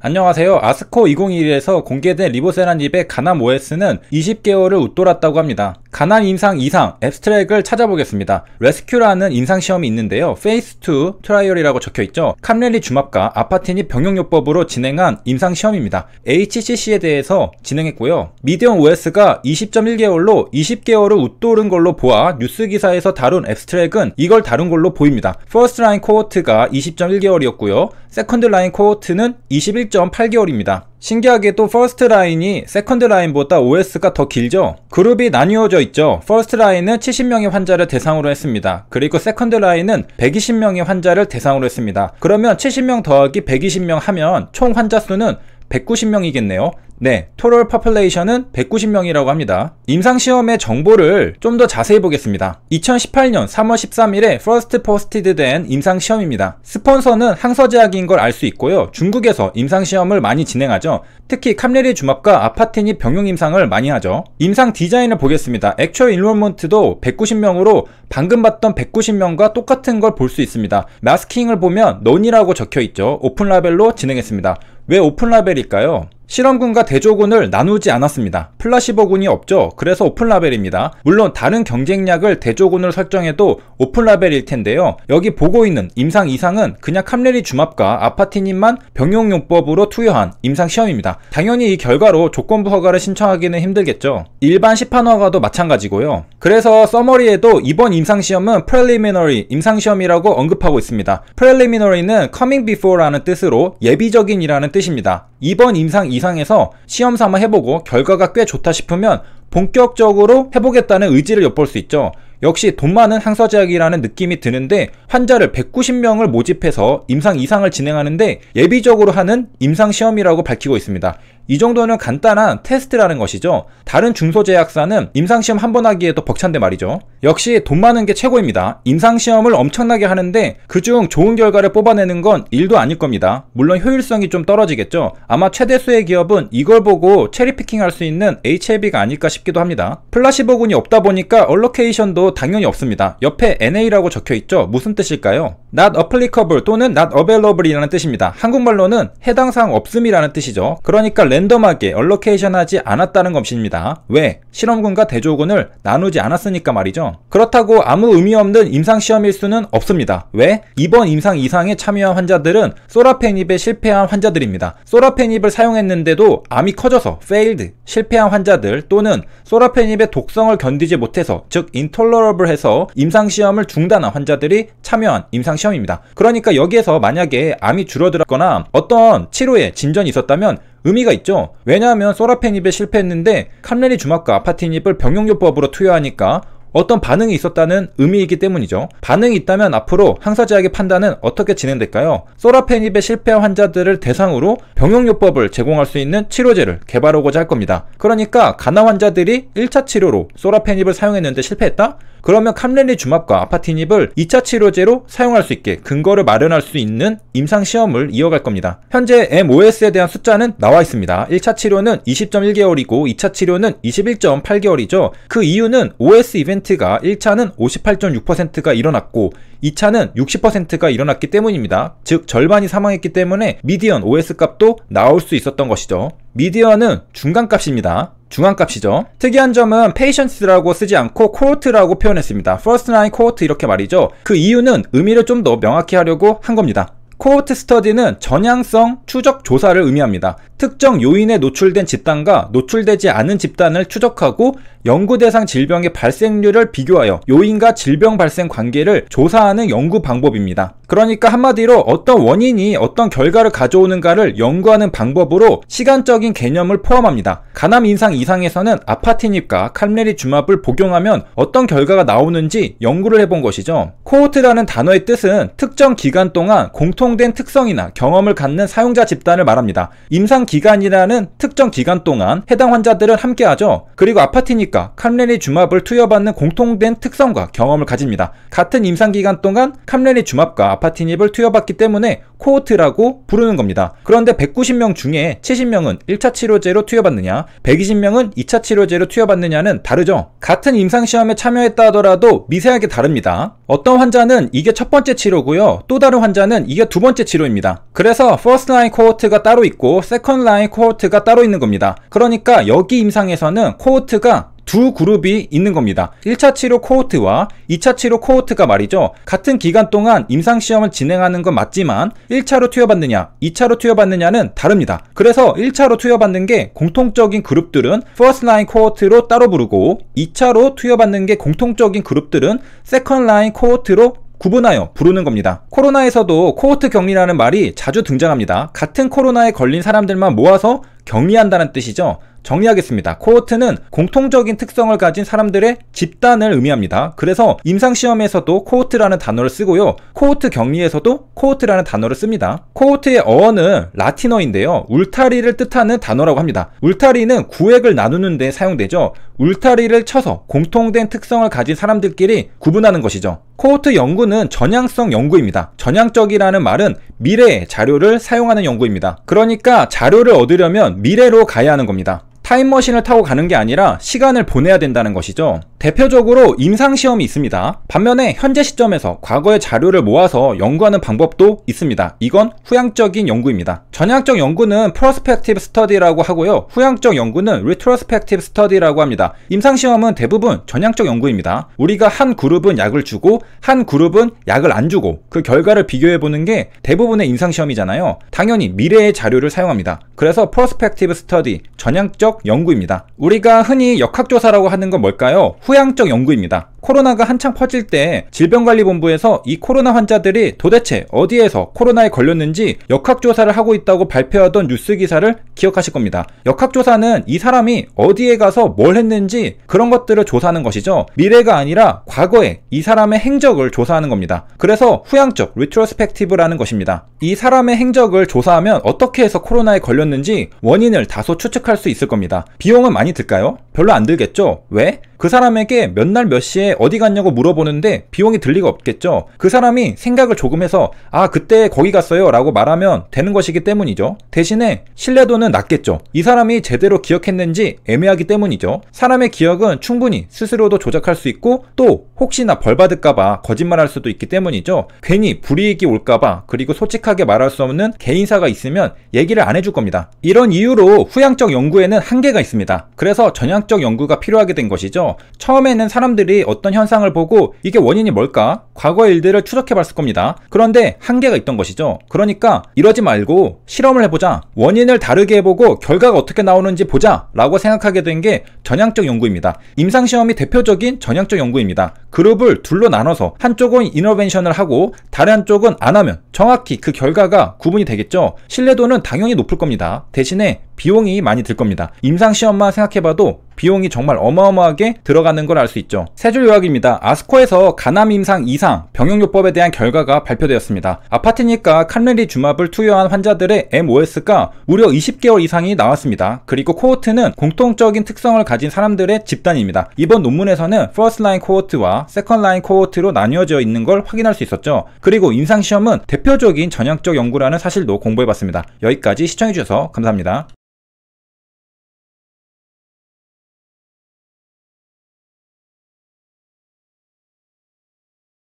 안녕하세요. 아스코 2021에서 공개된 리보세라닙의 가남 OS는 20개월을 웃돌았다고 합니다. 가남 임상 이상 앱스트랙을 찾아보겠습니다. 레스큐라는 임상시험이 있는데요. 페이스 2 트라이얼이라고 적혀있죠. 캄렐리 주맙과 아파티닙 병용요법으로 진행한 임상시험입니다. HCC에 대해서 진행했고요. 미디엄 OS가 20.1개월로 20개월을 웃도른 걸로 보아 뉴스 기사에서 다룬 앱스트랙은 이걸 다룬 걸로 보입니다. 퍼스트 라인 코호트가 20.1개월이었고요. 세컨드 라인 코호트는 21.8개월입니다. 신기하게도 퍼스트 라인이 세컨드 라인보다 OS가 더 길죠? 그룹이 나뉘어져 있죠. 퍼스트 라인은 70명의 환자를 대상으로 했습니다. 그리고 세컨드 라인은 120명의 환자를 대상으로 했습니다. 그러면 70명 더하기 120명 하면 총 환자 수는 190명이겠네요. 네, 토럴 퍼플레이션은 190명이라고 합니다. 임상시험의 정보를 좀 더 자세히 보겠습니다. 2018년 3월 13일에 First Posted 된 임상시험입니다. 스폰서는 항서제약인 걸 알 수 있고요. 중국에서 임상시험을 많이 진행하죠. 특히 캄렐리 주맙과 아파티닙 병용 임상을 많이 하죠. 임상 디자인을 보겠습니다. 액츄얼 인롤먼트도 190명으로 방금 봤던 190명과 똑같은 걸 볼 수 있습니다. 마스킹을 보면 넌이라고 적혀있죠. 오픈라벨로 진행했습니다. 왜 오픈라벨일까요? 실험군과 대조군을 나누지 않았습니다. 플라시보군이 없죠. 그래서 오픈라벨입니다. 물론 다른 경쟁약을 대조군으로 설정해도 오픈라벨일 텐데요. 여기 보고 있는 임상 이상은 그냥 캄렐리 주맙과 아파티닙만 병용요법으로 투여한 임상시험입니다. 당연히 이 결과로 조건부 허가를 신청하기는 힘들겠죠. 일반 시판허가도 마찬가지고요. 그래서 서머리에도 이번 임상시험은 preliminary 임상시험이라고 언급하고 있습니다. preliminary는 coming before라는 뜻으로 예비적인이라는 뜻입니다. 이번 임상 이상에서 시험 삼아 해보고 결과가 꽤 좋다 싶으면 본격적으로 해보겠다는 의지를 엿볼 수 있죠. 역시 돈 많은 항서제약이라는 느낌이 드는데 환자를 190명을 모집해서 임상 이상을 진행하는데 예비적으로 하는 임상시험이라고 밝히고 있습니다. 이 정도는 간단한 테스트라는 것이죠. 다른 중소제약사는 임상시험 한 번 하기에도 벅찬데 말이죠. 역시 돈 많은 게 최고입니다. 임상시험을 엄청나게 하는데 그중 좋은 결과를 뽑아내는 건 일도 아닐 겁니다. 물론 효율성이 좀 떨어지겠죠. 아마 최대수의 기업은 이걸 보고 체리피킹 할 수 있는 HLB가 아닐까 싶기도 합니다. 플라시보군이 없다 보니까 얼로케이션도 당연히 없습니다. 옆에 NA라고 적혀있죠. 무슨 뜻일까요? Not applicable 또는 not available 이라는 뜻입니다. 한국말로는 해당 사항 없음이라는 뜻이죠. 그러니까 랜덤하게 얼로케이션 하지 않았다는 것입니다. 왜? 실험군과 대조군을 나누지 않았으니까 말이죠. 그렇다고 아무 의미 없는 임상시험일 수는 없습니다. 왜? 이번 임상 이상에 참여한 환자들은 소라페닙에 실패한 환자들입니다. 소라페닙을 사용했는데도 암이 커져서 failed, 실패한 환자들 또는 소라페닙의 독성을 견디지 못해서 즉 intolerable 해서 임상시험을 중단한 환자들이 참여한 임상시험입니다. 그러니까 여기에서 만약에 암이 줄어들었거나 어떤 치료에 진전이 있었다면 의미가 있죠. 왜냐하면 소라페닙에 실패했는데 캄렐리 주맙과 아파티닙을 병용요법으로 투여하니까 어떤 반응이 있었다는 의미이기 때문이죠. 반응이 있다면 앞으로 항서제약의 판단은 어떻게 진행될까요? 소라페닙에 실패한 환자들을 대상으로 병용요법을 제공할 수 있는 치료제를 개발하고자 할 겁니다. 그러니까 가나 환자들이 1차 치료로 소라페닙을 사용했는데 실패했다? 그러면 캄렐리 주맙과 아파티닙을 2차 치료제로 사용할 수 있게 근거를 마련할 수 있는 임상시험을 이어갈 겁니다. 현재 MOS에 대한 숫자는 나와 있습니다. 1차 치료는 20.1개월이고 2차 치료는 21.8개월이죠. 그 이유는 OS 이벤트가 1차는 58.6%가 일어났고 2차는 60%가 일어났기 때문입니다. 즉 절반이 사망했기 때문에 미디언 OS 값도 나올 수 있었던 것이죠. 미디언은 중간값입니다. 중앙값이죠. 특이한 점은 patients라고 쓰지 않고 cohort라고 표현했습니다. first line cohort 이렇게 말이죠. 그 이유는 의미를 좀 더 명확히 하려고 한 겁니다. 코호트 스터디는 전향성 추적 조사를 의미합니다. 특정 요인에 노출된 집단과 노출되지 않은 집단을 추적하고 연구 대상 질병의 발생률을 비교하여 요인과 질병 발생 관계를 조사하는 연구 방법입니다. 그러니까 한마디로 어떤 원인이 어떤 결과를 가져오는가를 연구하는 방법으로 시간적인 개념을 포함합니다. 가남 임상 이상에서는 아파티닙과 캄렐리 주맙을 복용하면 어떤 결과가 나오는지 연구를 해본 것이죠. 코호트라는 단어의 뜻은 특정 기간 동안 공통된 특성이나 경험을 갖는 사용자 집단을 말합니다. 임상 기간이라는 특정 기간 동안 해당 환자들은 함께하죠. 그리고 아파티닙과 캄렐리 주맙을 투여받는 공통된 특성과 경험을 가집니다. 같은 임상 기간 동안 캄렐리 주맙과 아파티닙을 투여받기 때문에 코호트라고 부르는 겁니다. 그런데 190명 중에 70명은 1차 치료제로 투여받느냐, 120명은 2차 치료제로 투여받느냐는 다르죠. 같은 임상시험에 참여했다 하더라도 미세하게 다릅니다. 어떤 환자는 이게 첫 번째 치료고요, 또 다른 환자는 이게 두 번째 치료입니다. 그래서 퍼스트 라인 코호트가 따로 있고 세컨드 라인 코호트가 따로 있는 겁니다. 그러니까 여기 임상에서는 코호트가 두 그룹이 있는 겁니다. 1차 치료 코호트와 2차 치료 코호트가 말이죠. 같은 기간 동안 임상시험을 진행하는 건 맞지만 1차로 투여받느냐, 2차로 투여받느냐는 다릅니다. 그래서 1차로 투여받는 게 공통적인 그룹들은 퍼스트 라인 코호트로 따로 부르고 2차로 투여받는 게 공통적인 그룹들은 세컨드 라인 코호트로 구분하여 부르는 겁니다. 코로나에서도 코호트 격리라는 말이 자주 등장합니다. 같은 코로나에 걸린 사람들만 모아서 격리한다는 뜻이죠. 정리하겠습니다. 코호트는 공통적인 특성을 가진 사람들의 집단을 의미합니다. 그래서 임상시험에서도 코호트라는 단어를 쓰고요, 코호트 격리에서도 코호트라는 단어를 씁니다. 코호트의 어원은 라틴어인데요, 울타리를 뜻하는 단어라고 합니다. 울타리는 구획을 나누는 데 사용되죠. 울타리를 쳐서 공통된 특성을 가진 사람들끼리 구분하는 것이죠. 코호트 연구는 전향성 연구입니다. 전향적이라는 말은 미래의 자료를 사용하는 연구입니다. 그러니까 자료를 얻으려면 미래로 가야 하는 겁니다. 타임머신을 타고 가는 게 아니라 시간을 보내야 된다는 것이죠. 대표적으로 임상시험이 있습니다. 반면에 현재 시점에서 과거의 자료를 모아서 연구하는 방법도 있습니다. 이건 후향적인 연구입니다. 전향적 연구는 프로스펙티브 스터디라고 하고요, 후향적 연구는 리트로스펙티브 스터디라고 합니다. 임상시험은 대부분 전향적 연구입니다. 우리가 한 그룹은 약을 주고 한 그룹은 약을 안 주고 그 결과를 비교해보는 게 대부분의 임상시험이잖아요. 당연히 미래의 자료를 사용합니다. 그래서 프로스펙티브 스터디, 전향적 연구입니다. 우리가 흔히 역학조사라고 하는 건 뭘까요? 후향적 연구입니다. 코로나가 한창 퍼질 때 질병관리본부에서 이 코로나 환자들이 도대체 어디에서 코로나에 걸렸는지 역학조사를 하고 있다고 발표하던 뉴스 기사를 기억하실 겁니다. 역학조사는 이 사람이 어디에 가서 뭘 했는지 그런 것들을 조사하는 것이죠. 미래가 아니라 과거에 이 사람의 행적을 조사하는 겁니다. 그래서 후향적, 리트로스펙티브라는 것입니다. 이 사람의 행적을 조사하면 어떻게 해서 코로나에 걸렸는지 원인을 다소 추측할 수 있을 겁니다. 비용은 많이 들까요? 별로 안 들겠죠? 왜? 그 사람에게 몇 날 몇 시에 어디 갔냐고 물어보는데 비용이 들 리가 없겠죠. 그 사람이 생각을 조금 해서 그때 거기 갔어요 라고 말하면 되는 것이기 때문이죠. 대신에 신뢰도는 낮겠죠. 이 사람이 제대로 기억했는지 애매하기 때문이죠. 사람의 기억은 충분히 스스로도 조작할 수 있고 또 혹시나 벌 받을까봐 거짓말할 수도 있기 때문이죠. 괜히 불이익이 올까봐, 그리고 솔직하게 말할 수 없는 개인사가 있으면 얘기를 안 해줄 겁니다. 이런 이유로 후향적 연구에는 한계가 있습니다. 그래서 전향적 연구가 필요하게 된 것이죠. 처음에는 사람들이 어떤 현상을 보고 이게 원인이 뭘까? 과거의 일들을 추적해봤을 겁니다. 그런데 한계가 있던 것이죠. 그러니까 이러지 말고 실험을 해보자, 원인을 다르게 해보고 결과가 어떻게 나오는지 보자 라고 생각하게 된 게 전향적 연구입니다. 임상시험이 대표적인 전향적 연구입니다. 그룹을 둘로 나눠서 한쪽은 인터벤션을 하고 다른 한쪽은 안 하면 정확히 그 결과가 구분이 되겠죠. 신뢰도는 당연히 높을 겁니다. 대신에 비용이 많이 들 겁니다. 임상시험만 생각해봐도 비용이 정말 어마어마하게 들어가는 걸 알 수 있죠. 세 줄 요약입니다. 아스코에서 간암 임상 이상 병용요법에 대한 결과가 발표되었습니다. 아파티니까 캄렐리주맙을 투여한 환자들의 MOS가 무려 20개월 이상이 나왔습니다. 그리고 코호트는 공통적인 특성을 가진 사람들의 집단입니다. 이번 논문에서는 퍼스트 라인 코호트와 세컨드 라인 코호트로 나뉘어져 있는 걸 확인할 수 있었죠. 그리고 임상시험은 대표적인 전향적 연구라는 사실도 공부해봤습니다. 여기까지 시청해주셔서 감사합니다.